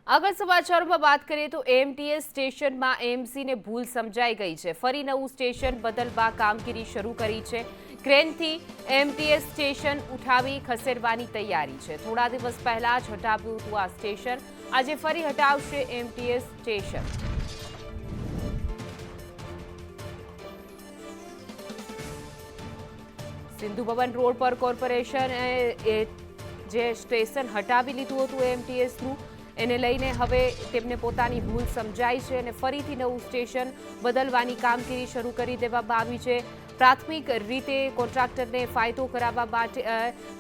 આગળ સમાચારોમાં વાત કરીએ તો એએમટીએસ સ્ટેશનમાં એએમસીને ભૂલ સમજાઈ ગઈ છે. ફરી નવું સ્ટેશન બદલવા કામગીરી શરૂ કરી છે. ક્રેનથી એએમટીએસ સ્ટેશન ઉઠાવી ખસેડવાની તૈયારી છે. થોડા દિવસ પહેલા જ હટાવ્યું હતું આ સ્ટેશન. આજે ફરી હટાવશે AMTS station. Sindhu Bhavan road પર કોર્પોરેશને જે સ્ટેશન હટાવી લીધું હતું એએમટીએસનું, એને લઈને હવે તેમને પોતાની ભૂલ સમજાઈ છે અને ફરીથી નવું સ્ટેશન બદલવાની કામગીરી શરૂ કરી દેવામાં આવી છે. પ્રાથમિક રીતે કોન્ટ્રાક્ટરને ફાયદો કરાવવા માટે,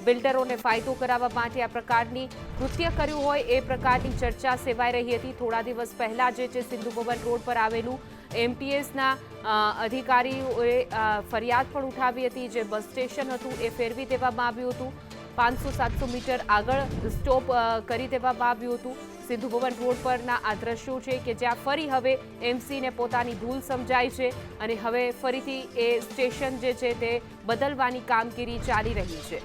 બિલ્ડરોને ફાયદો કરાવવા માટે આ પ્રકારની કૃત્ય કર્યું હોય એ પ્રકારની ચર્ચા સેવાઈ રહી હતી. થોડા દિવસ પહેલા જે છે સિંધુ ભવન રોડ પર આવેલું એએમટીએસના અધિકારીઓએ ફરિયાદ પણ ઉઠાવી હતી. જે બસ સ્ટેશન હતું એ ફેરવી દેવામાં આવ્યું હતું. 500-700 મીટર આગળ સ્ટોપ કરી દેવામાં આવ્યું હતું. સિંધુ ભવન રોડ પરના આ દ્રશ્યો છે કે જ્યાં ફરી હવે એએમસીને પોતાની ભૂલ સમજાય છે અને હવે ફરીથી એ સ્ટેશન જે છે તે બદલવાની કામગીરી ચાલી રહી છે.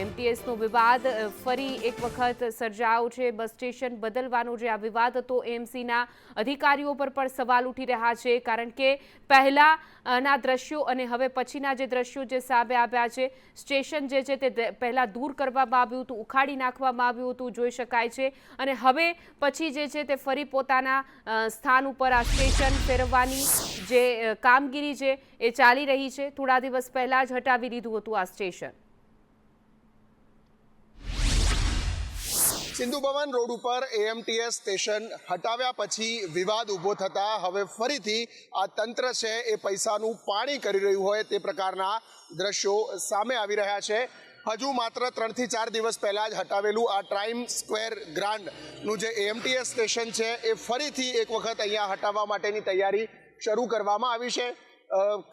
એએમટીએસનો વિવાદ ફરી એક વખત સર્જાયો છે. બસ સ્ટેશન બદલવાનો જે આ વિવાદ હતો, એએમસીના અધિકારીઓ પર પણ સવાલ ઉઠી રહ્યા છે, કારણ કે પહેલાના દ્રશ્યો અને હવે પછીના જે દ્રશ્યો જે સામે આવ્યા છે, સ્ટેશન જે છે તે પહેલા દૂર કરવામાં આવ્યું હતું, ઉખાડી નાખવામાં આવ્યું હતું, જોઈ શકાય છે, અને હવે પછી જે છે તે ફરી પોતાના સ્થાન ઉપર આ સ્ટેશન ફેરવવાની જે કામગીરી છે એ ચાલી રહી છે. થોડા દિવસ પહેલા જ હટાવી લીધું હતું આ સ્ટેશન. સિંધુ ભવન રોડ ઉપર એએમટીએસ સ્ટેશન હટાવ્યા પછી વિવાદ ઊભો થતા હવે ફરીથી આ તંત્ર છે એ પૈસાનું પાણી કરી રહ્યું હોય તે પ્રકારના દ્રશ્યો સામે આવી રહ્યા છે. હજુ માત્ર 3 થી 4 દિવસ પહેલા જ હટાવેલું આ ટાઈમ સ્ક્વેર ગ્રાન્ડનું જે એએમટીએસ સ્ટેશન છે એ ફરીથી એક વખત અહીંયા હટાવવા માટેની તૈયારી શરૂ કરવામાં આવી છે.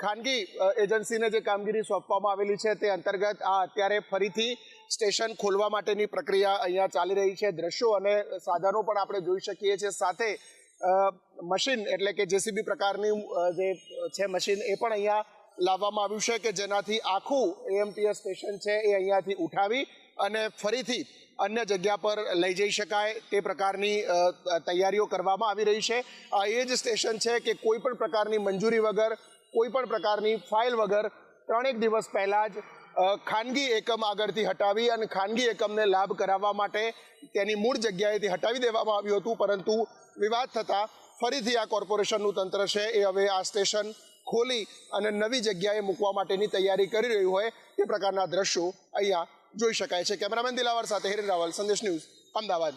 ખાનગી એજન્સીને જે કામગીરી સોંપવામાં આવેલી છે તે અંતર્ગત આ અત્યારે ફરીથી સ્ટેશન ખોલવા માટેની પ્રક્રિયા અહીંયા ચાલી રહી છે. દ્રશ્યો અને સાધનો પણ આપણે જોઈ શકીએ છીએ. સાથે મશીન એટલે કે જેસીબી પ્રકારની જે છે મશીન એ પણ અહીંયા લાવવામાં આવ્યું છે કે જેનાથી આખું એએમટીએસ સ્ટેશન છે એ અહીંયાથી ઉઠાવી અને ફરીથી અન્ય જગ્યા પર લઈ જઈ શકાય તે પ્રકારની તૈયારીઓ કરવામાં આવી રહી છે. આ એ જ સ્ટેશન છે કે કોઈ પણ પ્રકારની મંજૂરી વગર, કોઈ પણ પ્રકારની ફાઇલ વગર 3 દિવસ પહેલા જ ખાનગી એકમ આગળથી હટાવી અને ખાનગી એકમને લાભ કરાવવા માટે તેની મૂળ જગ્યાએથી હટાવી દેવામાં આવ્યું હતું. પરંતુ વિવાદ થતાં ફરીથી આ કોર્પોરેશનનું તંત્ર છે એ હવે આ સ્ટેશન ખોલી અને નવી જગ્યાએ મૂકવા માટેની તૈયારી કરી રહ્યું હોય તે પ્રકારના દ્રશ્યો અહીંયા જોઈ શકાય છે. કેમેરામેન દિલાવર સાથે હિરેન રાવલ, સંદેશ ન્યૂઝ, અમદાવાદ.